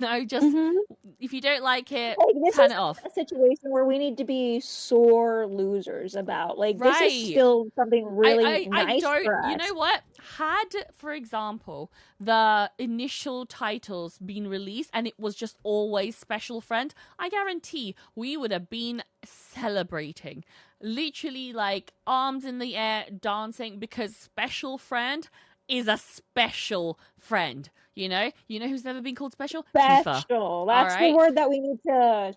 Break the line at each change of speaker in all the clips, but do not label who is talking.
No, just
Mm-hmm.
if you don't like it,
Like, this
turn
is
it off.
a situation where we need to be sore losers about. Like, this is
Right.
still something really
I
nice
don't.
for
You know
us.
what? Had, for example, the initial titles been released and it was just always Special Friend, I guarantee we would have been celebrating. Literally, like, arms in the air, dancing, because Special Friend is a special friend. You know who's never been called special? Tifa.
Special.
All
That's the
right.
word that we need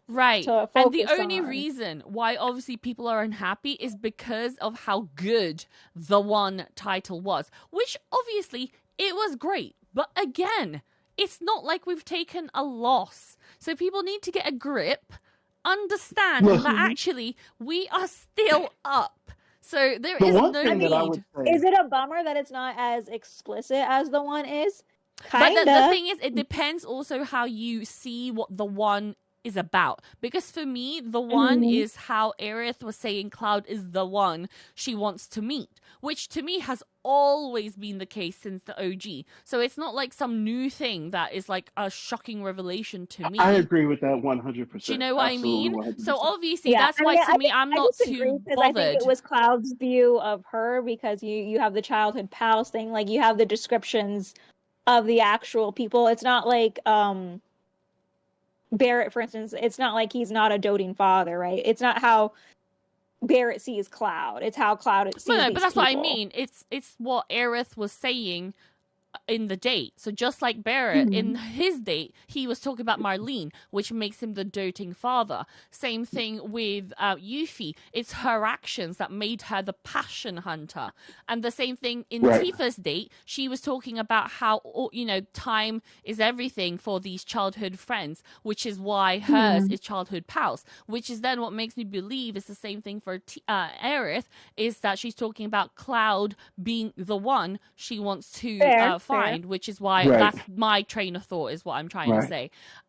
Right.
to
And the
focus
only
on.
reason why obviously people are unhappy is because of how good the one title was, which obviously it was great. But again, it's not like we've taken a loss. So people need to get a grip, understand
Look,
that actually we are still up. So there
the
is
one
no
I
thing
mean,
that I would
need.
say,
is it a bummer that it's not as explicit as the one is?
But the
Kinda.
thing is, it depends also how you see what the one is about. Because for me, the one
Mhm.
is how Aerith was saying Cloud is the one she wants to meet, which to me has always been the case since the OG. So it's not like some new thing that is like a shocking revelation to
I
me.
agree with that
Do you
100%.
know what I
Absolutely
mean? So
100%.
obviously,
Yeah,
that's
I
why
mean,
to me, I'm
I
not
disagree
too
because I think it
bothered.
was Cloud's view of her because you have the childhood pals thing, like you have the descriptions of the actual people. It's not like Barrett, for instance, it's not like he's not a doting father, right? It's not how Barrett sees Cloud. It's how Cloud
But
sees
no, but
these
that's what I
people.
mean. It's what Aerith was saying in the date. So just like Barrett, in
Mhm.
his date, he was talking about Marlene, which makes him the doting father. Same thing with Yuffie. It's her actions that made her the passion hunter. And the same thing in
Right.
Tifa's date, she was talking about how, time is everything for these childhood friends, which is why hers
Mhm.
is childhood pals, which is then what makes me believe it's the same thing for Aerith, is that she's talking about Cloud being the one she wants to
Fair, fair.
find, which is why
Right.
that's my train of thought, is what I'm trying to
Right.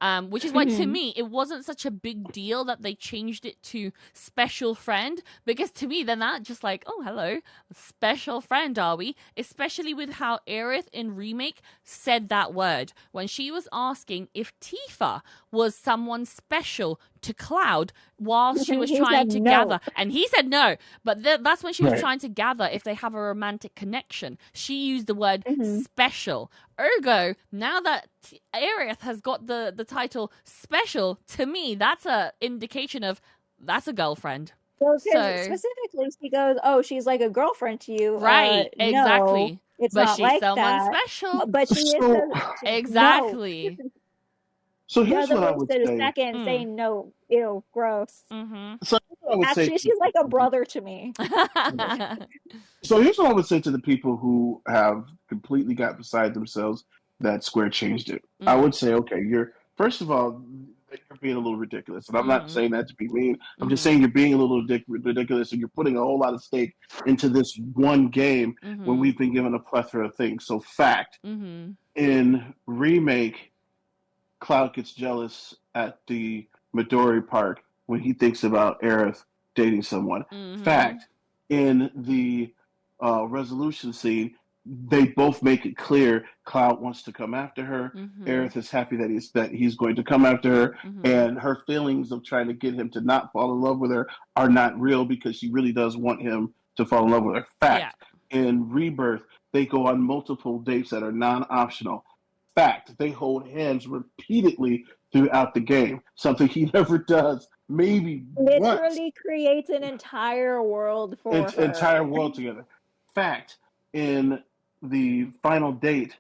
say. Which is why to
Mhm.
me it wasn't such a big deal that they changed it to special friend, because to me then that just like, oh hello, special friend are we? Especially with how Aerith in remake said that word when she was asking if Tifa was someone special to Cloud whilst she was
He
trying
said
to
no.
gather, and he said no. But that's when she was
Right.
trying to gather if they have a romantic connection. She used the word
Mhm.
special. Ergo, now that Aerith has got the title special, to me, that's a indication of that's a girlfriend.
Well, because
So,
specifically she goes, "Oh, she's like a girlfriend to you."
right,
No,
exactly.
it's
But
not
she's
like
someone
that.
special.
But she is
So,
the no.
Exactly.
so
She
here's
hasn't
what I would
wasted a
say.
second
Mm.
saying no. Ew, gross.
Mm-hmm.
So here's what I would say
Actually,
to the
she's like a
people.
brother to me.
So here's what I would say to the people who have completely got beside themselves that Square changed it. I
mm.
would say, okay, you're first of all, you're being a little ridiculous, and I'm not
Mm-hmm.
saying that to be mean. I'm just
Mm-hmm.
saying you're being a little ridiculous, and you're putting a whole lot of stake into this one game when
Mm-hmm.
we've been given a plethora of things. So, fact
Mm-hmm.
in remake, Cloud gets jealous at the Midori Park when he thinks about Aerith dating someone.
Mm-hmm.
Fact, in the resolution scene, they both make it clear Cloud wants to come after her.
Mm-hmm.
Aerith is happy that he's going to come after her,
Mm-hmm.
and her feelings of trying to get him to not fall in love with her are not real because she really does want him to fall in love with her.
Yeah.
Fact, in Rebirth, they go on multiple dates that are non-optional. Fact, they hold hands repeatedly throughout the game, something he never does, maybe once,
Literally creates an entire world for her.
entire world together. Fact, in the final date,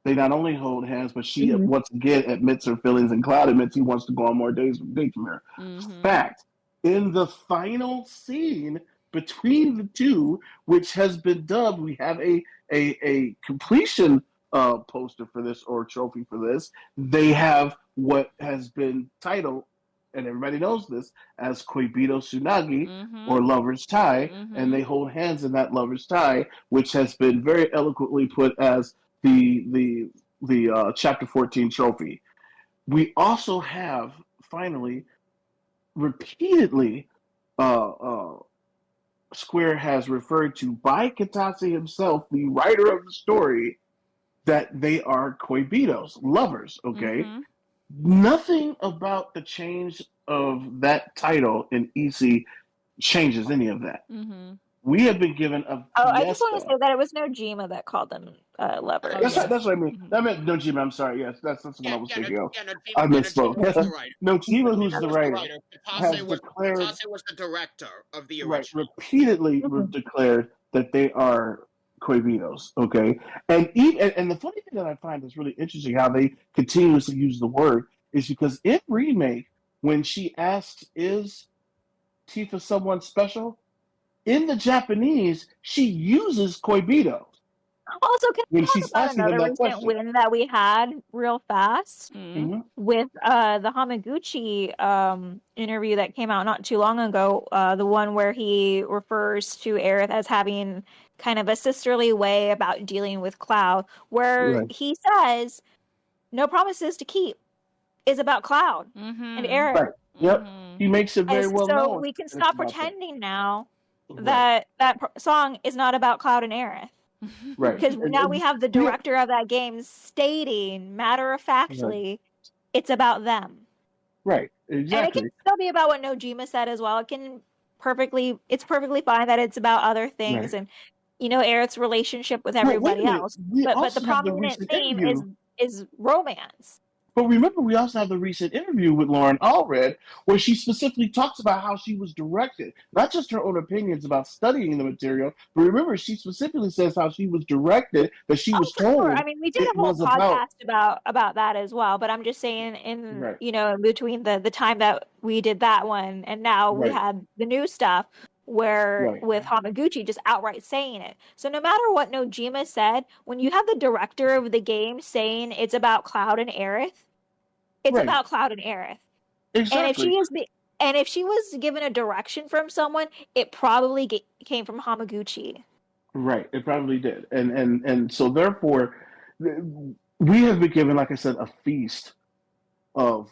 they not only hold hands, but she
Mhm.
once again admits her feelings, and Cloud admits he wants to go on more dates from her.
Mm-hmm.
Fact, in the final scene between the two, which has been dubbed, we have a completion poster for this or trophy for this. They have what has been titled, and everybody knows this, as Koibito Tsunagi
Mm-hmm.
or Lover's Tie, and
Mm-hmm.
they hold hands in that Lover's Tie, which has been very eloquently put as the chapter 14 trophy. We also have finally repeatedly Square has referred to by Katase himself, the writer of the story, that they are coibitos, lovers. Okay,
Mm-hmm.
Nothing about the change of that title in EC changes any of that.
Mm-hmm.
We have been given a
Oh, I just want to
fiesta.
say that it was Nojima that called them
Oh
lovers.
yes.
That's what I mean.
Mm-hmm.
That meant Nojima. I'm sorry. Yes, that's what I was
Yeah,
thinking of.
Nojima,
I
Nojima was the
misspoke.
writer.
Nojima, who's
Nojima
the
was the
writer,
writer.
has
Tapase
declared
was the director of the
right
original.
repeatedly
Mhm.
declared that they are Quavitos. Okay, and the funny thing that I find is really interesting how they continuously use the word is because in remake when she asks is Tifa someone special in the Japanese she uses Koibito
Also, can I
when
talk
she's
about
asking them
another
that
recent
question.
win that we had real fast
Mm-hmm.
Mm-hmm.
with the Hamaguchi interview that came out not too long ago, the one where he refers to Aerith as having kind of a sisterly way about dealing with Cloud, where
Right.
he says, "No promises to keep" is about Cloud and
Mm-hmm.
Aerith.
Right. Yep. He makes it very well
So
known
we can
that it's
stop
about them.
pretending now
Right.
that song is not about Cloud and Aerith.
Right.
Because now we have the director of that game stating, matter of
Right.
factly, it's about them.
Right.
And it can
Exactly.
still be about what Nojima said as well. It's perfectly fine that it's about other things
Right.
and, Aerith's relationship with
But wait a
everybody
minute.
else.
We
But the
also have the
prominent
recent
theme
interview.
is romance.
But remember, we also have the recent interview with Lauren Allred, where she specifically talks about how she was directed, not just her own opinions about studying the material, but remember, she specifically says how she was directed, that she
Oh,
was
for sure. I
told
mean, we did
it
a whole
was about.
podcast about that as well, but I'm just saying
Right,
in between the time that we did that one and now we
right,
had the new stuff where
right,
with Hamaguchi just outright saying it. So no matter what Nojima said, when you have the director of the game saying it's about Cloud and Aerith, it's
right.
about Cloud and Aerith. And if
Exactly.
if she was given a direction from someone, it probably came from Hamaguchi.
Right. It probably did. And so therefore, we have been given, like I said, a feast of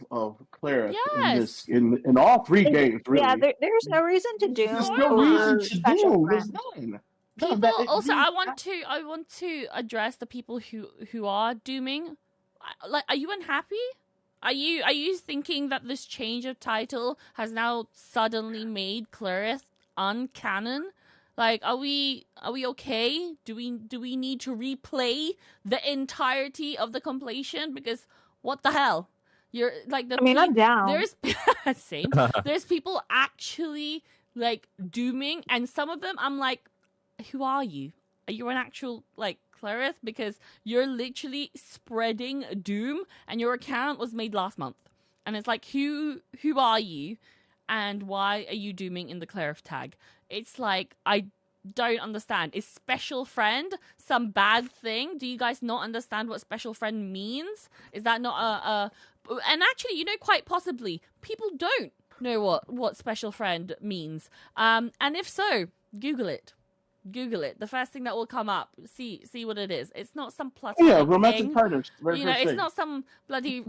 Clerith in
Yes.
in all three games,
Yeah,
really.
there's no reason to
There's
doom
no reason
over
to
special
do. There's
friend.
none. None.
People
That it,
also
we,
I want to address the people who are dooming. Like, are you unhappy? Are you thinking that this change of title has now suddenly made Clerith uncanon? Like, are we okay? Do we need to replay the entirety of the completion? Because what the hell? You're like
I mean, I'm down.
there's same. There's people actually like dooming, and some of them I'm like, who are you? Are you an actual like Clerith? Because you're literally spreading doom, and your account was made last month, and it's like, who are you, and why are you dooming in the Clerith tag? It's like, I don't understand. Is special friend some bad thing? Do you guys not understand what special friend means? Is that not a and actually, quite possibly people don't know what special friend means. And if so, Google it. Google it. The first thing that will come up. See what it is. It's not some
yeah,
platonic
romantic
thing.
partners. Very first
It's
thing.
not some bloody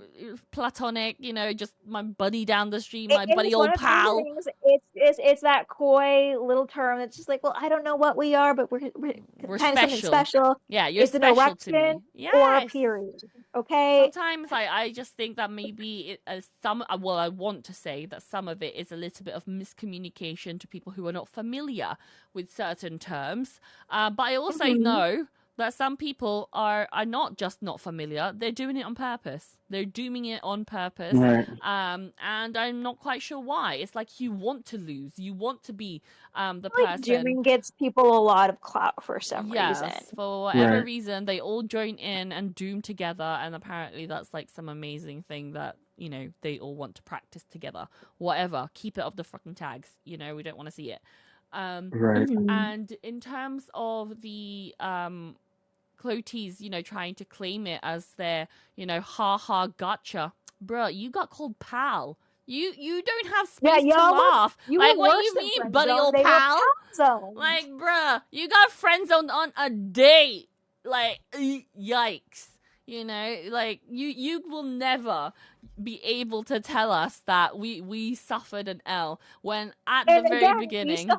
platonic, just my buddy down the street, my
It
buddy
is one
old
of those
pal.
things. It's that coy little term that's just like, well, I don't know what we are, but we're kind of something
Special.
special.
Yeah, you're
It's an
special to me.
erection or a
Yes.
period. Okay.
Sometimes I just think that maybe I want to say that some of it is a little bit of miscommunication to people who are not familiar with certain terms. But I also know that some people are not just not familiar; they're doing it on purpose. They're dooming it on purpose.
Right.
And I'm not quite sure why. It's like you want to lose. You want to be the
Like
person.
dooming gets people a lot of clout for some reason.
Yes, for whatever
Right.
reason, they all join in and doom together, and apparently that's like some amazing thing that, they all want to practice together. Whatever, keep it off the fucking tags. We don't want to see it.
Right.
And in terms of the Cloties, trying to claim it as their, ha gotcha. Bruh, you got called pal. You don't have space to laugh. Like, what do you mean, buddy old pal? Like, bruh, you got friend zoned on a date. Like, yikes. Like, you will never be able to tell us that we suffered an L when at the
And
very
again,
beginning,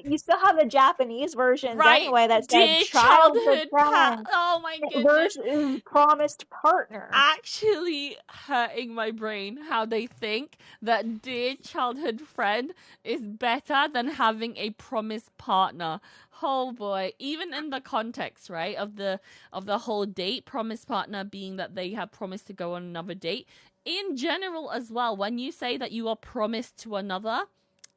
you still have the Japanese versions
right,
anyway that said
dear
childhood
childhood
friend
oh my goodness,
versus promised partner.
actually hurting my brain how they think that dear childhood friend is better than having a promised partner. Oh boy, even in the context, right, of the whole date, promised partner being that they have promised to go on another date. In general as well, when you say that you are promised to another,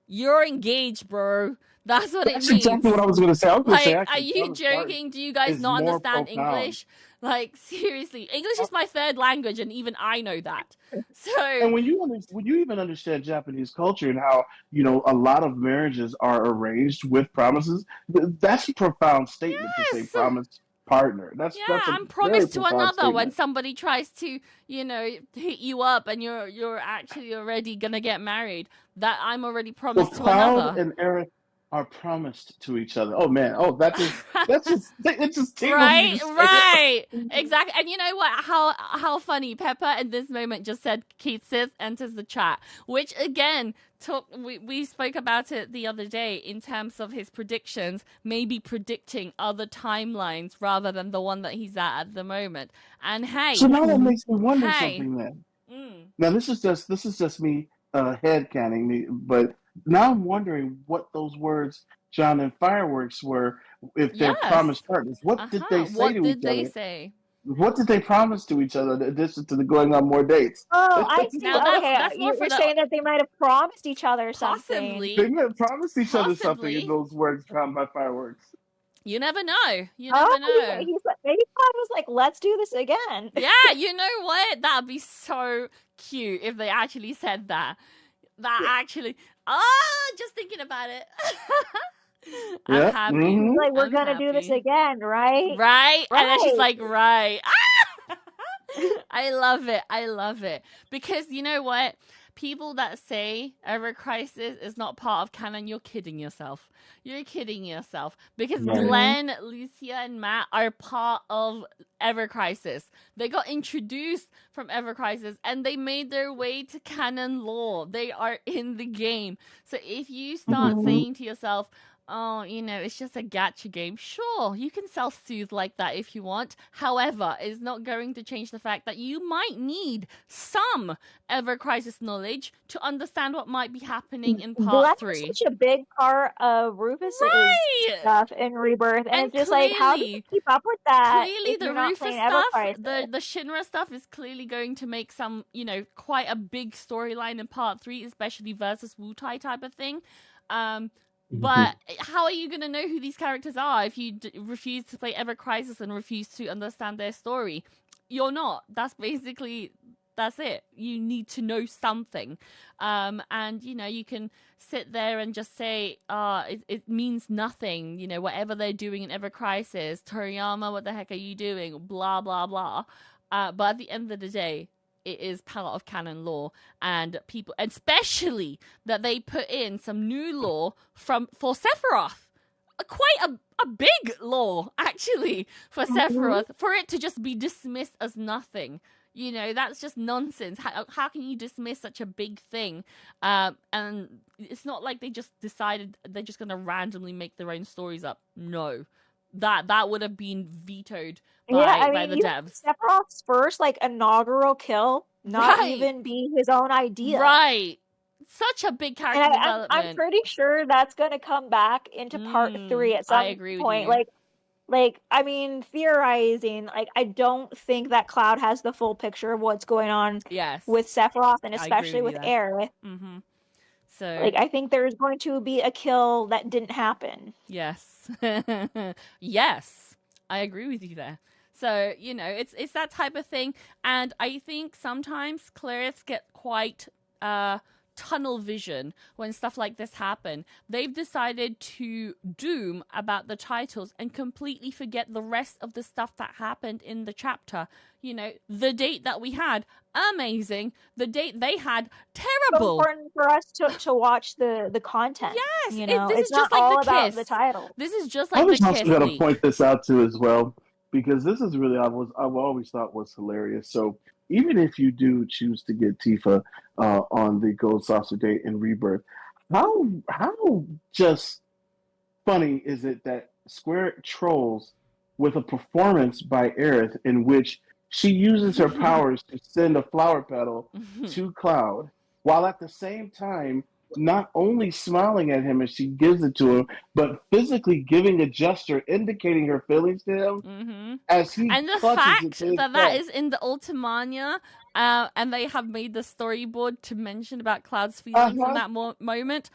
you're engaged, bro. That's what it
That's
means.
exactly what I was going to say. I was going to say,
Like, are
actually,
you
promise part
joking? Do you guys
is
not
more
understand
profound.
English? Like, seriously, English is my third language, and even I know that. So,
And when you even understand Japanese culture and how a lot of marriages are arranged with promises, that's a profound statement to say
yes.
promise partner.
Yeah,
That's a
I'm
very
promised to
profound
another when
statement.
somebody tries to, hit you up and you're actually already gonna get married. That I'm already
Well,
promised to
Cloud
another.
and Eric are promised to each other. Oh man, oh that's just it just tingles me
Right,
to say it.
right, exactly. And you know what? How funny Pepper in this moment just said Keith Sith enters the chat, which again we spoke about it the other day in terms of his predictions, maybe predicting other timelines rather than the one that he's at the moment. And
So
hey,
now that makes me wonder
hey,
something then.
mm,
Now this is just me head canning me, but now I'm wondering what those words, John and Fireworks, were if they're
yes,
promised partners. What did they say
what
to
did
each
they
other?
say?
What did they promise to each other in addition to the going on more dates?
Oh, I see.
Now
Okay,
that's more for
you're
the
saying that they might have promised each other something.
They
possibly,
may have promised each other something in
possibly.
those words found by Fireworks.
You never know. You
Oh,
never know.
he's like, maybe God was like, let's do this again.
Yeah, you know what? That'd be so cute if they actually said that. That
Yeah.
actually. Oh, just thinking about it. I'm
Yeah.
happy.
Mm-hmm.
Like, we're
I'm
gonna do this
happy.
again, right?
Right? And then she's
Right.
like, right. I love it. I love it. Because you know what? People that say Ever Crisis is not part of canon, you're kidding yourself. You're kidding yourself. Because
Right.
Glenn, Lucia, and Matt are part of Ever Crisis. They got introduced from Ever Crisis and they made their way to canon lore. They are in the game. So if you start
Mhm.
saying to yourself, oh, it's just a gacha game. Sure, you can self-soothe like that if you want. However, it's not going to change the fact that you might need some Ever Crisis knowledge to understand what might be happening in
Glenn
part
was
3.
such a big part of Rufus's
Right!
stuff in Rebirth, and
And
it's just like, how do you
clearly,
keep up with that
clearly
if
the
you're not
Rufus
playing Ever
stuff,
Crisis?
the Shinra stuff is clearly going to make some, quite a big storyline in part 3, especially versus Wutai type of thing. But how are you going to know who these characters are if you refuse to play Ever Crisis and refuse to understand their story? You're not. That's it. You need to know something. And, you can sit there and just say, it means nothing. Whatever they're doing in Ever Crisis, Toriyama, what the heck are you doing? Blah, blah, blah. But at the end of the day, it is part of canon lore, and people, especially that they put in some new lore for Sephiroth, quite a big lore actually for Sephiroth, for it to just be dismissed as nothing. That's just nonsense. How can you dismiss such a big thing? And it's not like they just decided they're just going to randomly make their own stories up. No, that would have been vetoed
Yeah, I
by
mean,
the
even
devs.
Sephiroth's first inaugural kill not
Right.
even be his own idea.
Right. Such a big
And
character
I'm
development.
pretty sure that's going to come back into part 3 at
I
some
agree with
point.
you.
I mean, theorizing, I don't think that Cloud has the full picture of what's going on
Yes.
with Sephiroth and
I agree
especially
with
with
you there.
Aerith.
Mm-hmm. So,
I think there's going to be a kill that didn't happen.
yes. Yes. I agree with you there. So, it's that type of thing. And I think sometimes Cleriths get quite tunnel vision when stuff like this happen. They've decided to doom about the titles and completely forget the rest of the stuff that happened in the chapter. The date that we had, amazing. The date they had, terrible.
So important for us to watch the content.
Yes,
It's
this is
not
just like
all
the
about
kiss.
the title.
This is just
I
like the
was also
kiss
going to
leak.
point this out too as well because this is really I've always thought was hilarious. So even if you do choose to get Tifa on the Gold Saucer date in Rebirth, how just funny is it that Square trolls with a performance by Aerith in which she uses her powers to send a flower petal to Cloud, while at the same time not only smiling at him as she gives it to him, but physically giving a gesture indicating her feelings to him as he
And the
clutches it
fact
to his
that
chest.
is in the Ultimania, and they have made the storyboard to mention about Cloud's feelings in that moment,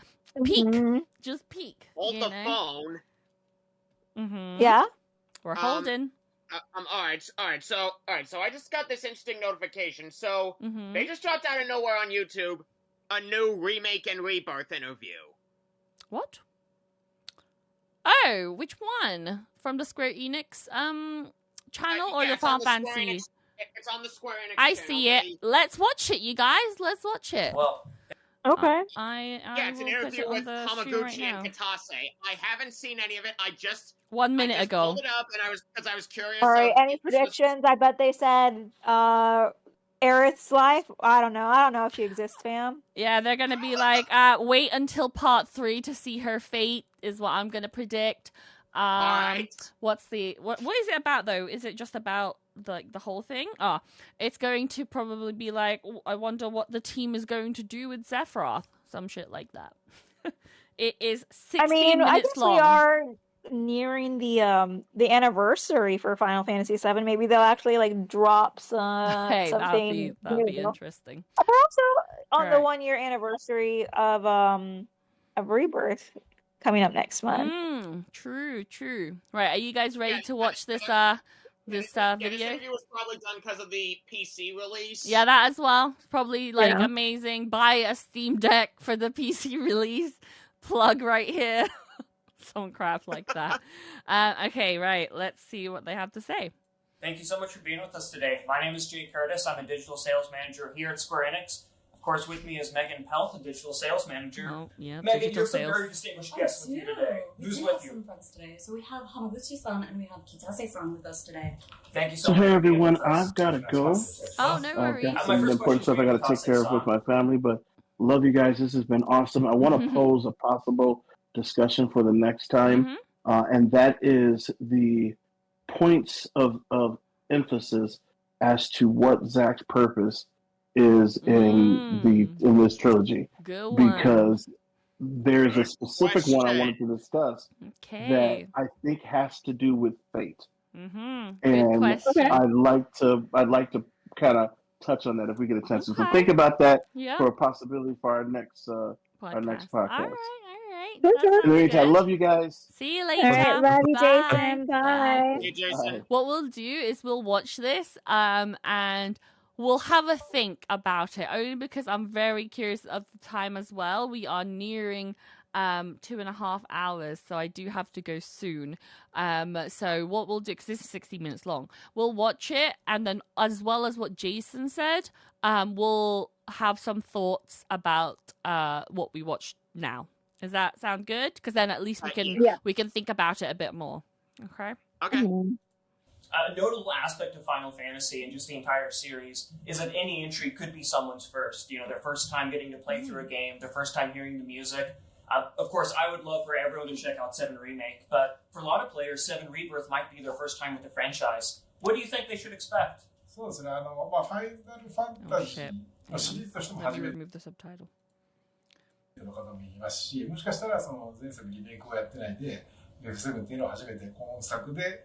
peak. Just peak.
Hold
you
the
know?
phone.
Yeah.
We're holding.
All right. So I just got this interesting notification. So they just dropped out of nowhere on YouTube a new remake and rebirth interview.
What? Oh, which one? From the Square Enix channel or the Final Fantasy?
It's on the Square Enix
I
channel.
see it. Let's watch it, you guys. Let's watch it.
Well,
Okay.
It's an interview with Hamaguchi and Katase. I haven't seen any of it. I just
1 minute ago
pulled it up and I was curious.
All right. Any predictions? I bet they said Aerith's life. I don't know. I don't know if she exists, fam.
Yeah, they're gonna be like, wait until part 3 to see her fate is what I'm gonna predict. What's the what is it about though? Is it just about the whole thing? It's going to probably be like, I wonder what the team is going to do with Sephiroth. Some shit like that. It is 16 minutes
I guess
long.
we are nearing the anniversary for Final Fantasy VII. Maybe they'll actually like drop something.
That'd be interesting.
But also on the 1 year anniversary of Rebirth coming up next month.
True. Right, are you guys ready to watch this
video?
This
interview was probably done because of the PC release.
Yeah, that as well. Probably amazing. Buy a Steam Deck for the PC release. Plug right here. Some crap like that. Okay, right. Let's see what they have to say.
Thank you so much for being with us today. My name is Jay Curtis. I'm a digital sales manager here at Square Enix. Of course, with me is Megan Pelt, a digital sales manager.
Oh, yeah,
Megan, you have some very distinguished guests with you today. Who's with you?
Some friends today. So we have Hamaguchi-san and we have Kitase-san with us today.
Thank you so much.
Hey everyone, I've got to go.
Oh, no worries.
I've got some important stuff I got to take care of with my family, but love you guys. This has been awesome. I want to pose a possible discussion for the next time, and that is the points of emphasis as to what Zach's purpose is in this trilogy.
Good one.
Because there's a specific one I wanted to discuss that I think has to do with fate. And I'd like to kind of touch on that if we get a chance to. So think about that for a possibility for our next podcast.
All right.
In the meantime, I love you guys.
See you later.
All right, love you,
Bye.
Jason. Bye.
Hey, Jason.
What we'll do is we'll watch this and we'll have a think about it, only because I'm very curious of the time as well. We are nearing 2.5 hours, so I do have to go soon. So what we'll do, because this is 60 minutes long, we'll watch it, and then as well as what Jason said, we'll have some thoughts about what we watched now. Does that sound good? Because then at least we can think about it a bit more. Okay.
A notable aspect of Final Fantasy and just the entire series is that any entry could be someone's first. You know, their first time getting to play through a game, their first time hearing the music. Of course, I would love for everyone to check out 7 Remake, but for a lot of players, 7 Rebirth might be their first time with the franchise. What do you think they should expect?
そうですね。ファイナルファンタジーのシリーズとしても初めて
remove the subtitle.
の方もいますし、もしかしたらその前作リメイクをやってないで、F7 っていうのは初めて今作で、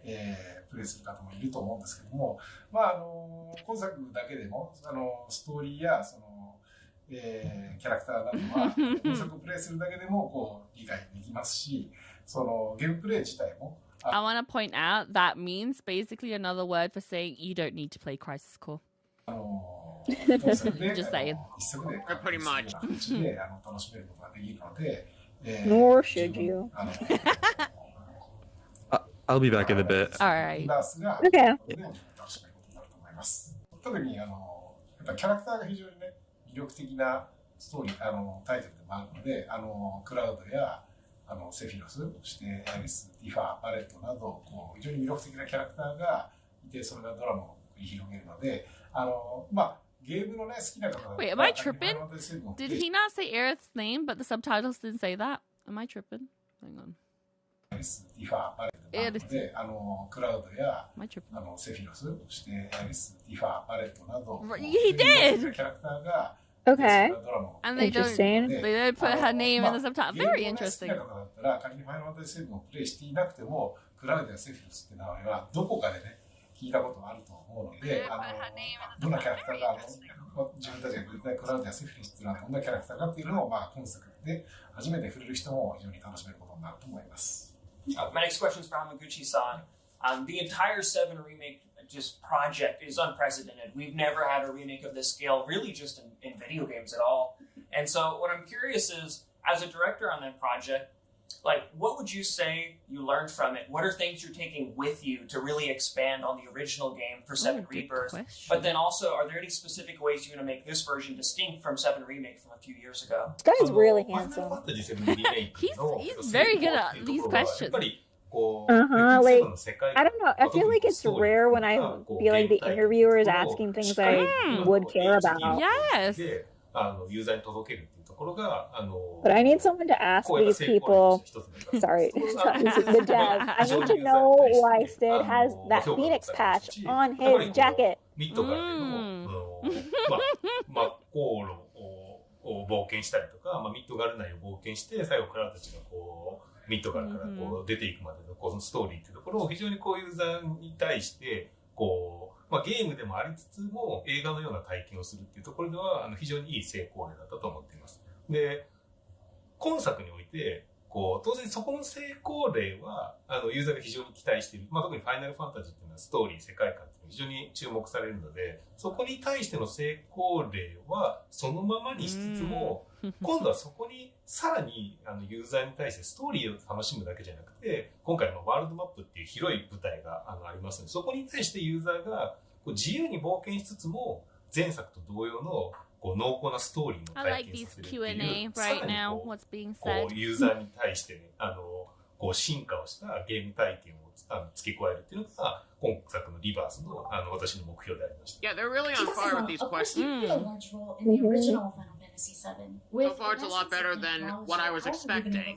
プレイする方もいると思うんですけども、今作だけでもストーリーやその、キャラクターなどは今作をプレイするだけでもこう理解できますし、そのゲームプレイ自体も。
I want to point out that means basically another word for saying you don't need to play Crisis Core. Just saying.
Pretty much.
Nor should you.
I'll be back in a bit.
All right.
Okay.
特にやっぱキャラクターが非常にね魅力的なストーリータイトルでもあるのでクラウドやセフィロス、そしてエリス、ディファー、バレットなどこう非常に魅力的なキャラクターがいてそれがドラマを繰り広げるのでゲームのね、好きな方だったら
Wait, am I tripping? Did he not say Aerith's name, but the subtitles didn't say that? Am I tripping? Hang on.
ディファ、バレットなので、クラウドや、セフィロス、そしてエアリス、ディファ、バレットなど、
He did!
キャラクターが、
Okay.
And they don't put her name in the subtitle. Very interesting.
好きな方だったら、仮にファイナルファンタジー7をプレイしていなくても、クラウドやセフィロスって名前はどこかでね、聞いたことがあると思うので、どんなキャラクターが、自分たちが言ったクラウドやセフィロスっていうのはどんなキャラクターかっていうのを、今作で初めて触れる人も非常に楽しめることになると思います。
My next question is for Hamaguchi-san. The entire 7 remake project is unprecedented. We've never had a remake of this scale, really just in video games at all. And so what I'm curious is, as a director on that project, what would you say you learned from it? What are things you're taking with you to really expand on the original game for 7 Rebirth? But then also, are there any specific ways you're going to make this version distinct from 7 Remake from a few years ago?
This guy's really handsome.
He's very good at these questions.
I don't know. I feel like it's rare when I feel like the interviewer is asking things I would care about.
Yes.
But I need someone to ask these people. Sorry, the devs. I need to know why Sid has that Phoenix patch on his jacket.
冒険したりとか、ミッドガル内を冒険して、最後クラウドたちがミッドガルから出ていくまでのこのストーリーっていうところを非常にユーザーに対して、ゲームでもありつつも映画のような体験をするっていうところでは、非常にいい成功例だったと思っています。で、今作において、当然そこの成功例は、ユーザーが非常に期待している。特にファイナルファンタジーっていうのはストーリー、世界観っていうのは非常に注目されるので、そこに対しての成功例はそのままにしつつも、今度はそこにさらにユーザーに対してストーリーを楽しむだけじゃなくて、今回のワールドマップっていう広い舞台がありますので、そこに対してユーザーが自由に冒険しつつも、前作と同様の濃厚なストーリーの体験させるっていう、さらにユーザーに対して、進化をしたゲーム体験を付け加えるっていうのが今作のリバースの私の目標でありました。
Yeah, they're really on fire with these questions. So far, it's a lot better than what I was expecting.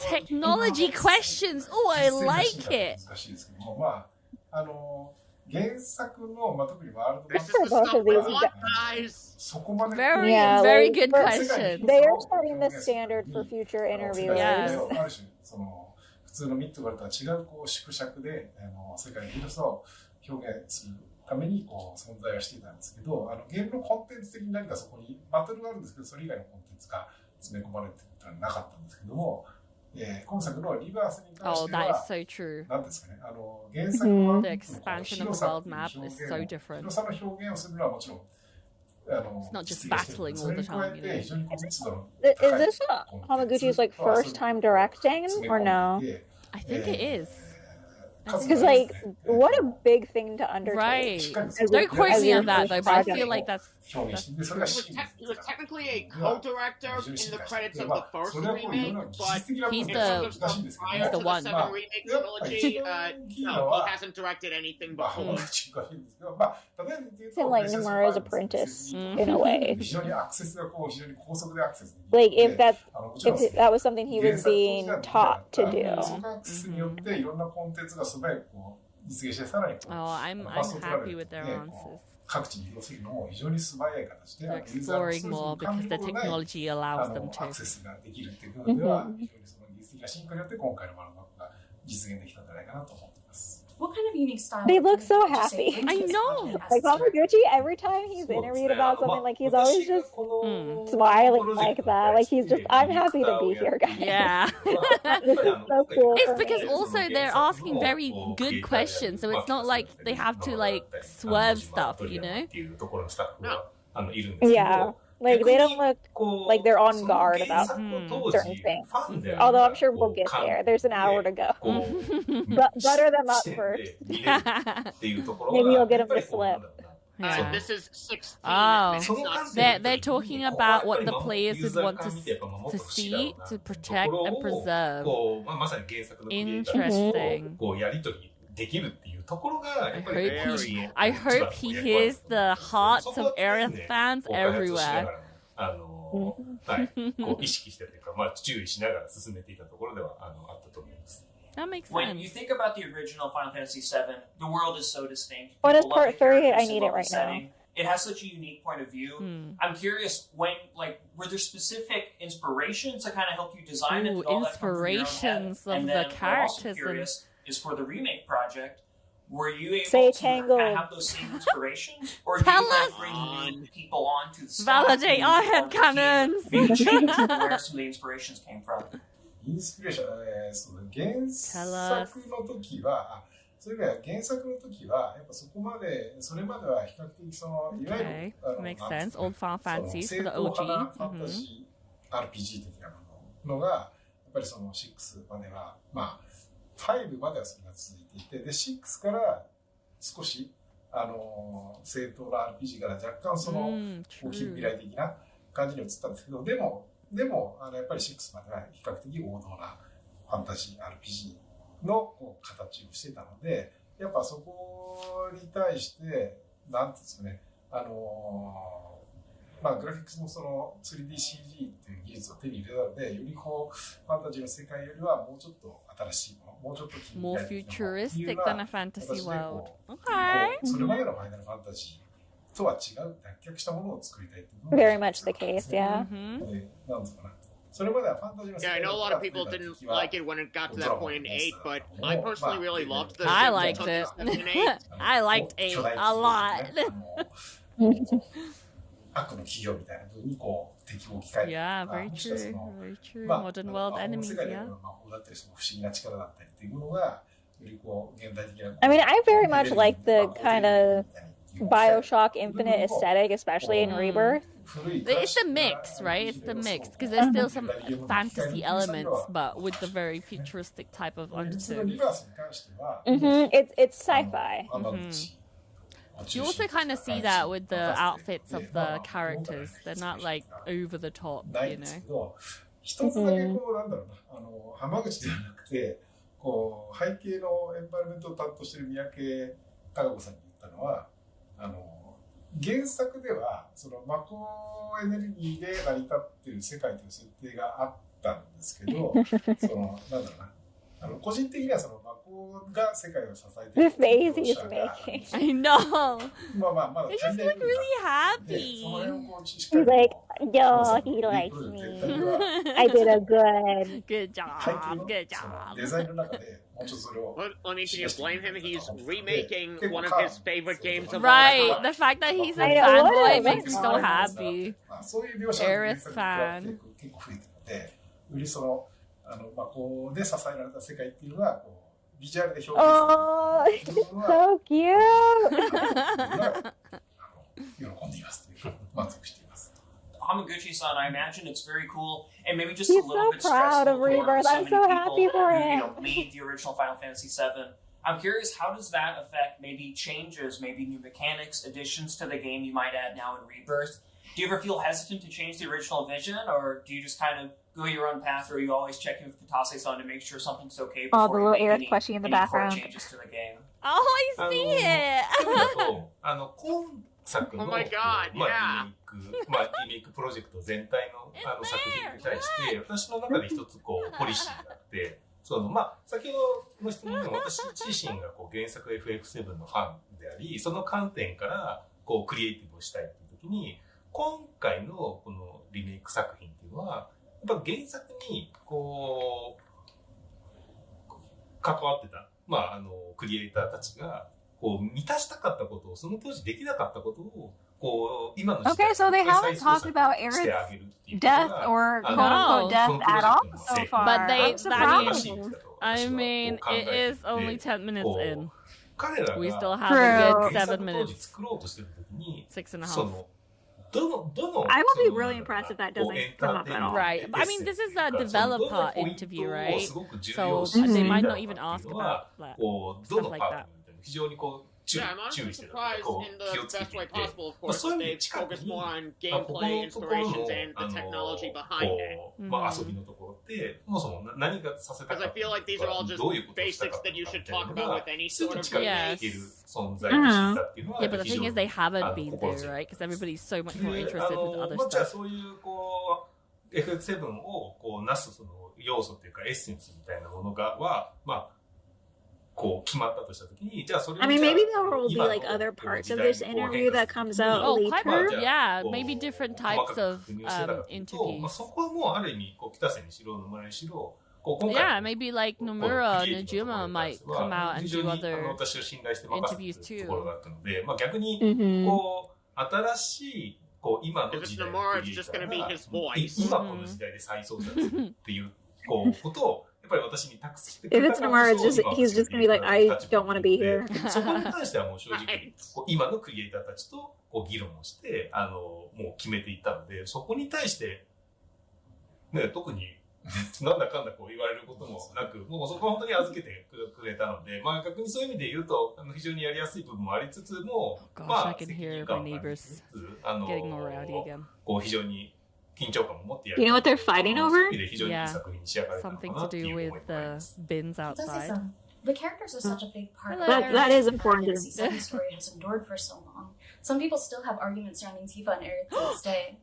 Technology questions. Oh, I like it.
原作の、特にワールド
This is the stuff we want, guys.
そこまで
very good question.
They are setting the standard for future interviewers.
ある種普通のミッドガルとは違う縮尺で世界の広さを表現するために存在はしていたんですけど、ゲームのコンテンツ的に何かそこにバトルがあるんですけど、それ以外のコンテンツが詰め込まれているというのはなかったんですけども、今作のリバースに関しては、何ですかね、原作は広さの表現をするのはもちろん、
It's not just battling all the time, you know.
Is this Hamaguchi's first time directing or no?
I think it is.
Because what a big thing to undertake.
Right. Don't quote me on that though, but I feel like that's...
He was technically a co-director in the credits of the first remake, but
he's
prior to the
one.
7 remake trilogy, no, he hasn't directed anything before.
It's in Nomura's apprentice, in a way. If that was something he was being taught to do.
Oh, I'm happy with their answers.
各地に移動するのも非常に素早い形で、
exploring more because the technology allows them to.
アクセスができるっていう部分では、非常にその技術的な進化によって今回のワールドマップが実現できたんじゃないかなと思っています。
What kind of unique style?
They look so happy.
I know.
Hamaguchi, every time he's interviewed about something, he's always just smiling like that. He's just, I'm happy to be here, guys.
Yeah.
This is so cool.
It's because also they're asking very good questions, so it's not like they have to swerve stuff, you know?
Yeah. They don't look like they're on guard about certain things. Although I'm sure we'll get there. There's an hour to go. But butter them up first. Maybe you'll get them to slip.
This is 16.
Oh, they're talking about what the players would want to see, to protect and preserve. Interesting.
いうところが、やっぱり
I hope he hears the hearts of Aerith fans
開発しな
everywhere.
がらはい、こう意識してというか、まあ注意しながら進めていたところではあったと思います。
That makes sense.
When you think about the original Final Fantasy VII, the world is so distinct.
What is
People love
part
the
3?
characters,
I
they
need it
love the
right now.
setting. It has such a unique point of view. I'm curious, were there specific inspirations that kind of help you design it?
Ooh,
Did all that come from your own head?
inspirations of
And
the
then what I'm also
characters
curious is for the remake project, were you able
Say
to
Tangled.
kind of have those same inspirations? Or do
Tell
you kind
us.
of bring new people onto the staff?
Validate our headcanons.
Maybe change where some of the inspirations came from.
インスピレーション、その原作の時は、それが原作の時は、やっぱそれまでは比較的その、いわゆる、
makes sense. Old Final Fantasy for the
正統
OG.
派なファンタジー RPG 的なものが、やっぱりその6までは、まあ、5まではそれが続いていて、で、6から少し、正統な RPG から若干その、近未来的な感じに移ったんですけど、でも、やっぱり6までは比較的王道なファンタジー RPG のこう形をしてたので、やっぱそこに対して、なんていうんですかね、まあ、グラフィックスもその 3DCG という技術を手に入れたので、よりこう、ファンタジーの世界よりはもうちょっと新しいもの、もうちょっと近未
More
来的なものっていう
futuristic
よう
than
な
a fantasy
形で
world.
こう
Okay.
それまでのファイナルファンタジーとは違う、脱却したものを作りたいっていうのが
Very much the case, yeah.
なんですかね。それまではファンタジーの世
Yeah, I
界
know a lot of people didn't like it when it got to that point in 8, but I personally really loved the
I
shit
liked
that
it.
took us in 8.
I liked 8 a lot.
悪の企業みたいな風にこう敵を置き換えて、
Yeah, very
もしか
true.
したらその
Very true.
まあ
Modern world
魔法の
enemies,
世界で
yeah.
の魔法だったりその不思議な力だったりっていうものがよりこう現代的な
I mean, I very much like the kind of Bioshock Infinite aesthetic, especially in Rebirth.
It's a mix, right? It's the mix because there's still some fantasy elements, but with the very futuristic type of
実の
undertones.
リバースに関しては、
It's sci-fi.
You also kind of see that with the outfits of the characters. They're not like over the top,
ない
you
んですけ
know.
ど、一つだけこうなんだろうな、浜口ではなくて、こう背景のエンバイロメントを担当している三宅貴子さんに言ったのは、原作ではその魔法エネルギーで成り立っている世界という設定があったんですけど、そのなんだろうな。個人的にはその魔法が世界を支えている
The face he's making.
I know.
まあまあまだ
They
足
just
りない
look
部分が
really
でその
happy.
辺をこうしっか
He's
り
like,
こう
yo, he likes me. I did a good.
Good
背景
job.
の
Good
その
job.
デザインの中でもうちょっとそれを
I mean, can you blame him? He's remaking one of his favorite games of all
Right.
time.
The fact that he's a
I know, what
fanboy
a-
makes me so happy.
まあそういう描写が
Aerith
原作に比べて結構増えてるので、よりその魔法で支えられた世界っていうのがこうビジュアルで表現
Oh,
されている
it's
部分は
so cute.
喜んでいますというか満足しています。
Hamaguchi-san, I imagine it's very cool and maybe just
He's
a little
so
bit
proud
stressful
of
for
Rebirth.
so
I'm
many
so
people
happy for
who,
him.
made the original Final Fantasy VII. I'm curious, how does that affect maybe changes, maybe new mechanics, additions to the game you might add now in Rebirth? Do you ever feel hesitant to change the original vision, or do you just kind of go your own path, or are you always checking with Katase-san to make sure something's okay
Oh,
before
the
you
little
make
Aerith plushie in the
any core
background.
changes to the game?
Oh, I see it.
今作の、
Oh my God,
ま
yeah.
あ、リメイクプロジェクト全体の、作品に対して、私の中で一つこう、ポリシーがあって、先ほどの質問でも私自身がこう原作 FF7 のファンであり、その観点からこうクリエイティブをしたいっていう時に、今回のこのリメイク作品っていうのは、やっぱ原作にこう、関わってた、クリエイターたちが、こう満たしたかったことを、その当時できなかったことを、こう今の時代
Okay, so they haven't talked about Aerith's death or quote unquote death at all so far.
But they,
I'm surprised.
I mean, it is only 10 minutes in.
彼らが
We still have
True.
a good 7
原作当
minutes.
時作ろうとしてる時に、
6 and a
そ
half.
のどの
I will be
その
really impressed if that doesn't
こうエン
come
ター
up
テイ
at
ンメン
all.
ト
Right. I mean, this is a
その
developer
どのポイント
interview,
を
right?
すごく重
So
要視して
they
い
might
た
not
の
even
かって
ask
いうのは
about
こうどの
stuff
パ
like
ート
that.
ナーみたいな非常にこ
Yeah, I'm
注
honestly
意してるとか、
surprised
こ
in
う気を
the
つけ
best
てい
way
て、
possible, of
まあ
course,
そういう
that
意味で
they've
近く
focused
に、
more on
ここ
gameplay
のところの
inspirations and the technology behind it.
まあ遊びのところって、そもそも何がさせた
Because
か
I feel like these are all just
どういうことをしたか
basics that you
み
should
たいな
talk
の
about
が
with any
すぐ
sort of
近くに
Yes.
いける存在にしていたっていうのは
Yeah, but the
非常
thing
に
is, they haven't
あの
been
心
there,
強い
right? Because everybody's so much
で
more interested with other
まあじゃあ
stuff.
そういうこう FF7 をこうなすその要素っていうかエッセンスみたいなものがはまあこう決まったとしたときに、じゃあそれを
I mean,
じゃあ
maybe there will be
今の
like
こ
other
う
parts
時
of
代
this
にこう
interview
変化
that
する
comes
時に
out
Oh,
later.
quite
まあじゃあ
yeah,
こう
maybe different
細
types
かく
of
確認をしてたかというと、まあ
interviews.
そこはもうある意味こう北瀬にしろ野村にしろこう今
Yeah,
回
maybe like
この
Nomura,
クリエイティブなところ
Najima
に関
might
しては
come out
非
and
常
do
に
other
私を信頼して任せてい
interviews
る
too.
ところがあったので、まあ逆に
Mhm.
こう新しいこう今の
If it's
時代の
Nomura,
クリエ
it's
イ
just
ター
gonna be
が
his voice.
今この時代で再創作するっていうこうことをやっぱり私に託してく
If
れ
it's
たから
Nomura,
こ
it's
そ
just
今
he's just gonna be like, I don't want to be here.
そこに関してはもう正直こう今のクリエイターたちとこう議論をしてもう決めていったので、そこに対してね特になんだかんだこう言われることもなく、もうそこは本当に預けてくれたので、まあ逆にそういう意味で言うと非常にやりやすい部分もありつつも、
Gosh,
ま
I
あ
can
責
hear
任
my
感もあり
neighbors
つつ
getting more rowdy again.
こう非常に緊張感も持ってや
You know what they're fighting
そういう
over?
意味で非常にいい作品に仕上がれたのか
Something
な
to
っていう
do
思い
with
もありま
the
す。
bins
Kitase-san,
outside.
the characters are such a big part
Hello.
of
That is
the
important.
Fantasy VII story has endured for so long. Some people still have arguments surrounding Tifa and Aerith to this day.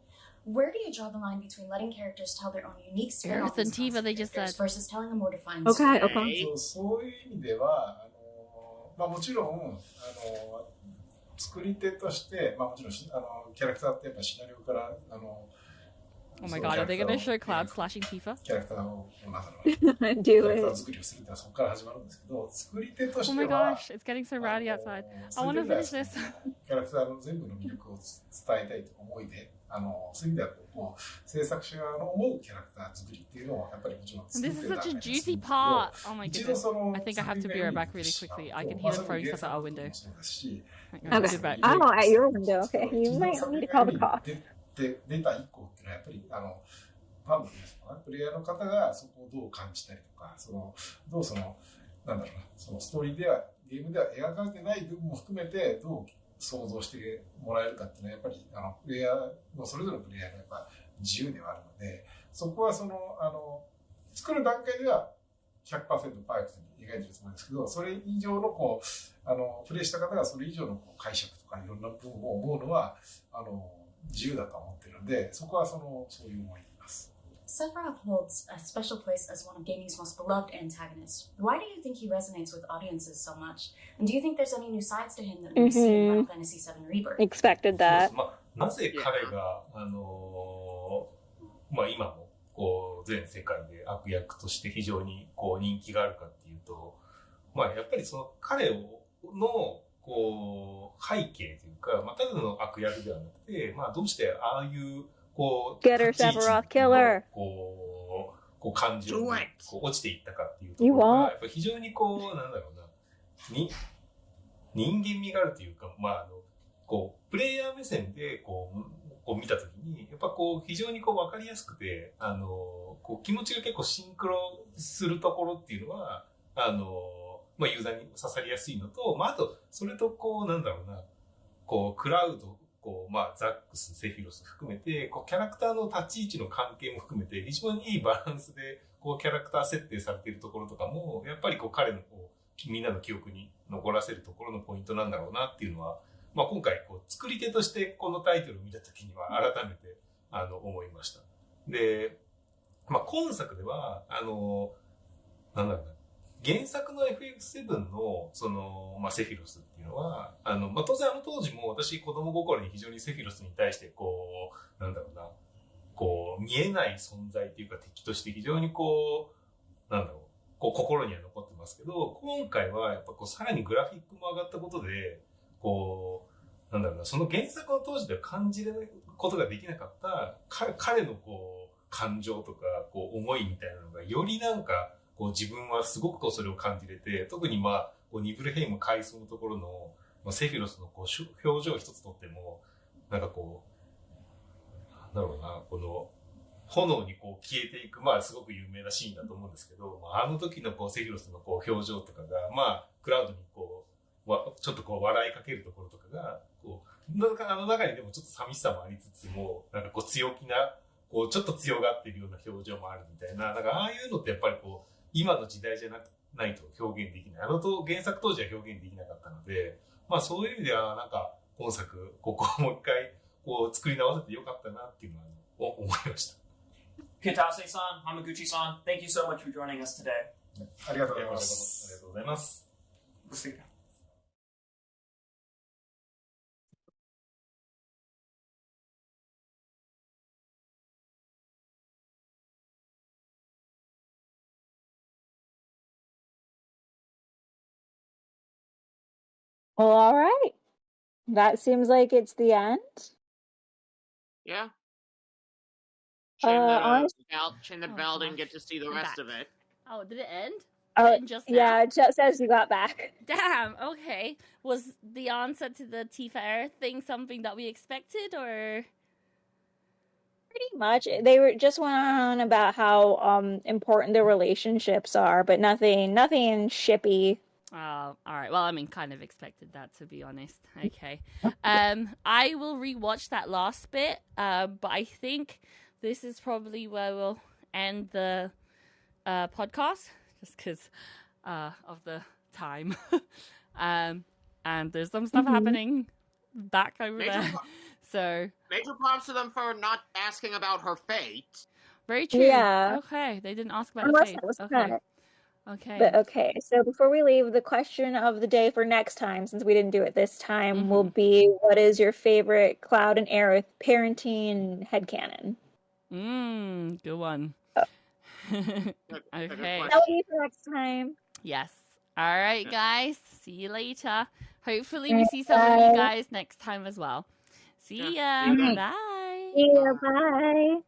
Where do you draw the line between letting characters tell their own unique spin off
Aerith and Tifa, they just said.
versus telling a more defined
Okay,
story?
okay.
そういう意味ではまあもちろん作り手として、まあもちろんキャラクターってやっぱシナリオから
Oh my god, are they gonna show Cloud slashing Tifa?
キャラクターをなんだろうキャ
Do
ラクター
it.
作りをするってのはそこから始まるんですけど、作り手と
Oh
して
my
は
gosh, it's getting so rowdy outside. I
そういう
wanna
意味では
finish this.
キャラクターの全部の魅力を伝えたいという思いで、そういう意味ではこう制作者の思うキャラクター作りっていうのはやっぱりもちろん
This
作っ
is
てる
such
段
a
階で
juicy
すけど
part. Oh my
一度
goodness.
その
I think I have to be right back really quickly. I can hear them throwing stuff out our window.
Okay.
Good back.
Oh, at your window. Okay, you might need to call the cops.
出た一個っていうのはやっぱりファンの皆さんプレイヤーの方がそこをどう感じたりとか、どうなんだろうな、そのストーリーではゲームでは描かれてない部分も含めてどう想像してもらえるかっていうのはやっぱりプレイヤーのそれぞれのプレイヤーがやっぱ自由ではあるので、そこは作る段階では 100% パーフェクトに描いてるつもりですけど、それ以上のこうプレイした方がそれ以上のこう解釈とかいろんな部分を思うのは自由だと思ってるので、そこはそういう思いでいます。
Sephiroth holds a special place as one of gaming's most beloved antagonists. Why do you think he resonates with audiences so much? And do you think there's any new sides to him that we see in Final Fantasy VII Rebirth?
Expected that.
なぜ彼が、まあ今もこう全世界で悪役として非常にこう人気があるかっていうと、まあやっぱりその彼のこう背景というか、まあただの悪役ではなくて、まあどうしてああいうこう
Get her, Sephiroth, kill her.
こう感情がこう落ちていったかっていうと
You
ころ
won't.
がやっぱ非常にこうなんだろうな人間味があるというか、まあこうプレイヤー目線でこう見たときにやっぱこう非常にこう分かりやすくてこう気持ちが結構シンクロするところっていうのはまあユーザーに刺さりやすいのと、まああとそれとこうなんだろうなこうクラウドこうまあザックス、セフィロス含めてこうキャラクターの立ち位置の関係も含めて非常にいいバランスでこうキャラクター設定されているところとかもやっぱりこう彼のこうみんなの記憶に残らせるところのポイントなんだろうなっていうのは、まあ今回こう作り手としてこのタイトルを見たときには改めて思いました。で、まあ今作ではなんだろうな。原作の FF7 のまあ、セフィロスっていうのは、まあ、当然当時も私子供心に非常にセフィロスに対してこう、なんだろうな、こう、見えない存在っていうか敵として非常にこう、なんだろう、こう心には残ってますけど、今回はやっぱこうさらにグラフィックも上がったことで、こう、なんだろうな、その原作の当時では感じれないことができなかった彼のこう、感情とか、こう、思いみたいなのがよりなんか、こう自分はすごくこうそれを感じれて、特にまあ、こうニブルヘイム階層のところの、まあ、セフィロスのこう表情一つとっても、なんかこう、なんだろうな、この、炎にこう消えていく、まあすごく有名なシーンだと思うんですけど、まあ、あの時のこうセフィロスのこう表情とかが、まあ、クラウドにこう、ちょっとこう笑いかけるところとかが、こう、あの中にでもちょっと寂しさもありつつも、なんかこう強気な、こうちょっと強がってるような表情もあるみたいな、なんかああいうのってやっぱりこう、今の時代じゃないと表現できない。原作当時は表現できなかったので、まあそういう意味ではなんか今作、ここをもう一回こう作り直せてよかったなっていうのは思いました。
Kitase-san, Hamaguchi-san, thank you so much for joining us today.
ありがとうございます。
ありがとうございます。
Well, all right. That seems like it's the end.
Yeah.
Honestly,
Shame that Val didn't get to see the rest of it.
Oh, did it end?
Just yeah, it just says you got back.
Damn, okay. Was the answer to the Tifa Aerith thing something that we expected, or?
Pretty much. They were just went on about how important their relationships are, but nothing shippy.
Oh, all right. Well, I mean, kind of expected that, to be honest. Okay. I will rewatch that last bit, but I think this is probably where we'll end the podcast, just because of the time. And there's some stuff happening back over there. So
major props to them for not asking about her fate.
Very true. Yeah. Okay, they didn't ask about her fate. Okay.
But okay, so before we leave, the question of the day for next time, since we didn't do it this time, will be, what is your favorite Cloud and Aerith parenting headcanon?
Good one. Okay.
That will be for next time.
Yes. All right, guys. See you later. Hopefully we see some of you guys next time as well. See ya. Bye.
See ya. Bye.